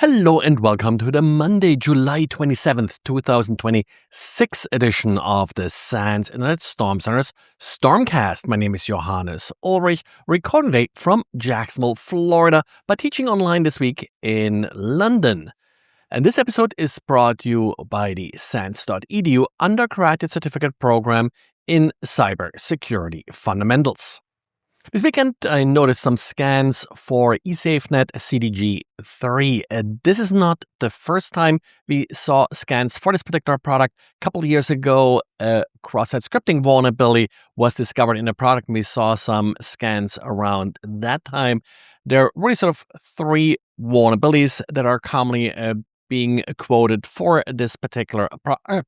Hello and welcome to the Monday, July 27th, 2026 edition of the SANS Internet Storm Center's Stormcast. My name is Johannes Ulrich, recording today from Jacksonville, Florida, but teaching online this week in London. And this episode is brought to you by the SANS.edu undergraduate certificate program in cybersecurity fundamentals. This weekend, I noticed some scans for ESAFENET CDG 3. This is not the first time we saw scans for this particular product. A couple of years ago, a cross-site scripting vulnerability was discovered in the product, and we saw some scans around that time. There are really sort of three vulnerabilities that are commonly being quoted for this particular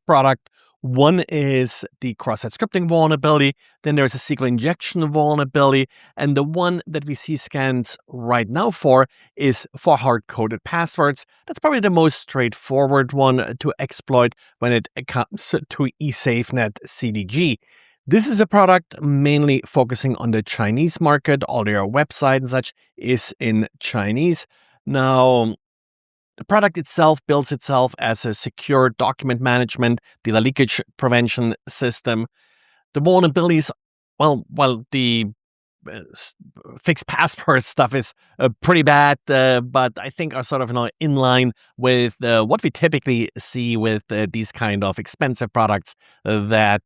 product. One is the cross-site scripting vulnerability, then there's a SQL injection vulnerability, and the one that we see scans right now for is for hard-coded passwords. That's probably the most straightforward one to exploit when it comes to ESAFENET CDG. This is a product mainly focusing on the Chinese market. All their website and such is in Chinese. Now, the product itself builds itself as a secure document management, data leakage prevention system. The vulnerabilities, while the fixed password stuff is pretty bad, but I think are sort of in line with what we typically see with these kind of expensive products that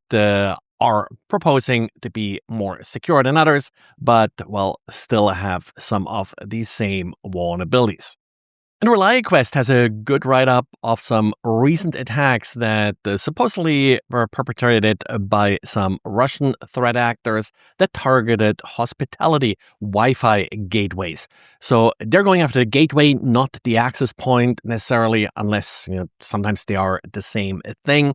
are proposing to be more secure than others, but still have some of these same vulnerabilities. And ReliaQuest has a good write-up of some recent attacks that supposedly were perpetrated by some Russian threat actors that targeted hospitality Wi-Fi gateways. So they're going after the gateway, not the access point necessarily, unless sometimes they are the same thing.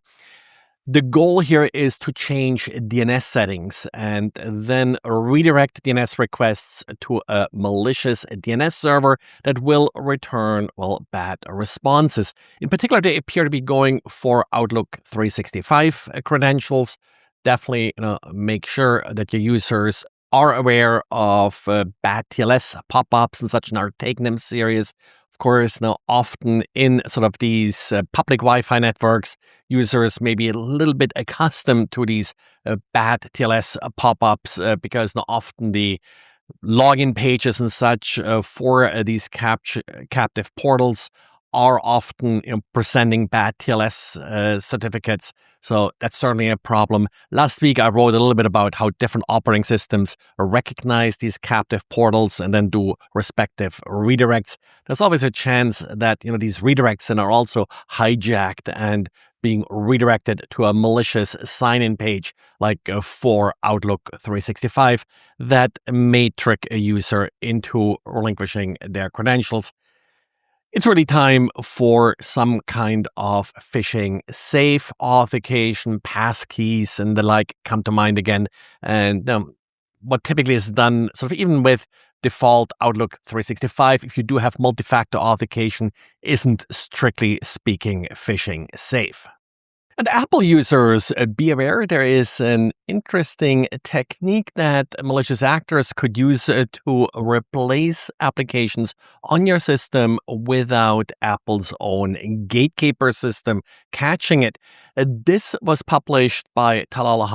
The goal here is to change DNS settings and then redirect DNS requests to a malicious DNS server that will return, bad responses. In particular, they appear to be going for Outlook 365 credentials. Definitely, make sure that your users are aware of bad TLS pop-ups and such and are taking them serious. Of course, now often in sort of these public Wi-Fi networks, users may be a little bit accustomed to these bad TLS pop-ups because now often the login pages and such for these captive portals are often presenting bad TLS certificates. So that's certainly a problem. Last week, I wrote a little bit about how different operating systems recognize these captive portals and then do respective redirects. There's always a chance that these redirects are also hijacked and being redirected to a malicious sign-in page like for Outlook 365 that may trick a user into relinquishing their credentials. It's really time for some kind of phishing safe authentication, passkeys, and the like come to mind again. And what typically is done, sort of even with default Outlook 365, if you do have multi-factor authentication, isn't strictly speaking phishing safe. And Apple users, be aware there is an interesting technique that malicious actors could use to replace applications on your system without Apple's own Gatekeeper system catching it. This was published by Talal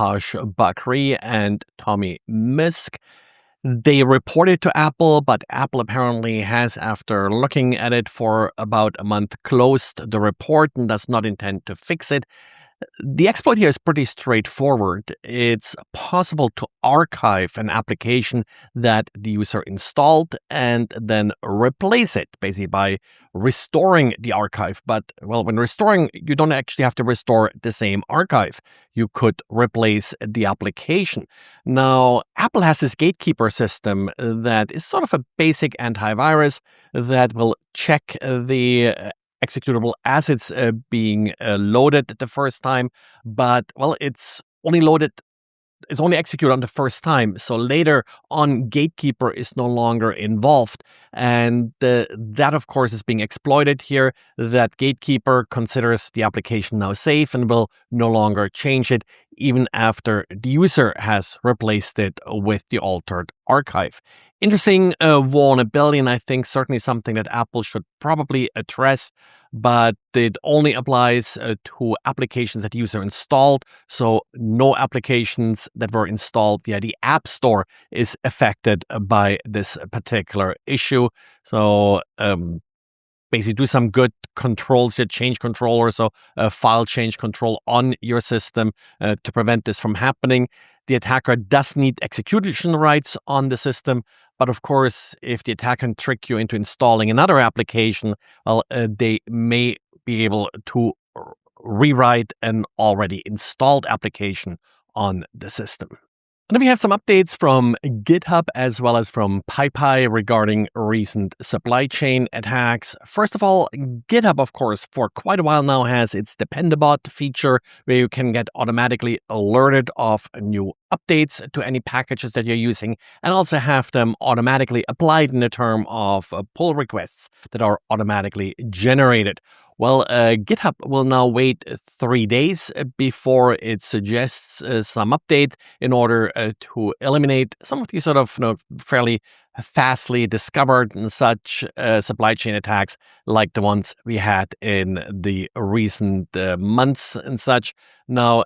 Bakri and Tommy Misk. They reported to Apple, but Apple apparently has, after looking at it for about a month, closed the report and does not intend to fix it. The exploit here is pretty straightforward. It's possible to archive an application that the user installed and then replace it, basically by restoring the archive. But, when restoring, you don't actually have to restore the same archive. You could replace the application. Now, Apple has this Gatekeeper system that is sort of a basic antivirus that will check the executable as it's being loaded the first time, but it's only executed on the first time. So later on, Gatekeeper is no longer involved. And that, of course, is being exploited here. That Gatekeeper considers the application now safe and will no longer change it, even after the user has replaced it with the altered archive. Interesting vulnerability, and I think certainly something that Apple should probably address, but it only applies to applications that the user installed. So no applications that were installed via the App Store is affected by this particular issue. So basically do some good controls here, change controller, so file change control on your system to prevent this from happening. The attacker does need execution rights on the system, but of course, if the attacker can trick you into installing another application, well, they may be able to rewrite an already installed application on the system. And then we have some updates from GitHub as well as from PyPi regarding recent supply chain attacks. First of all, GitHub, of course, for quite a while now has its Dependabot feature where you can get automatically alerted of new updates to any packages that you're using and also have them automatically applied in the term of pull requests that are automatically generated. Well, GitHub will now wait 3 days before it suggests some update in order to eliminate some of these sort of fairly fastly discovered and such supply chain attacks like the ones we had in the recent months and such. Now,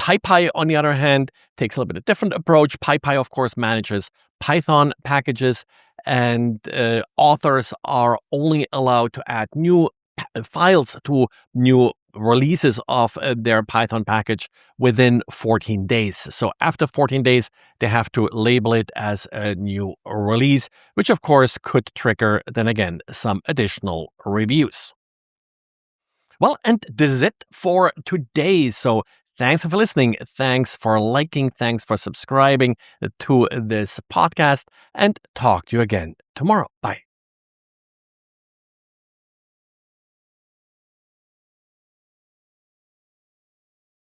PyPi, on the other hand, takes a little bit of a different approach. PyPi, of course, manages Python packages, and authors are only allowed to add new files to new releases of their Python package within 14 days. So after 14 days, they have to label it as a new release, which of course could trigger, then again, some additional reviews. Well, and this is it for today. So thanks for listening. Thanks for liking. Thanks for subscribing to this podcast, and talk to you again tomorrow. Bye.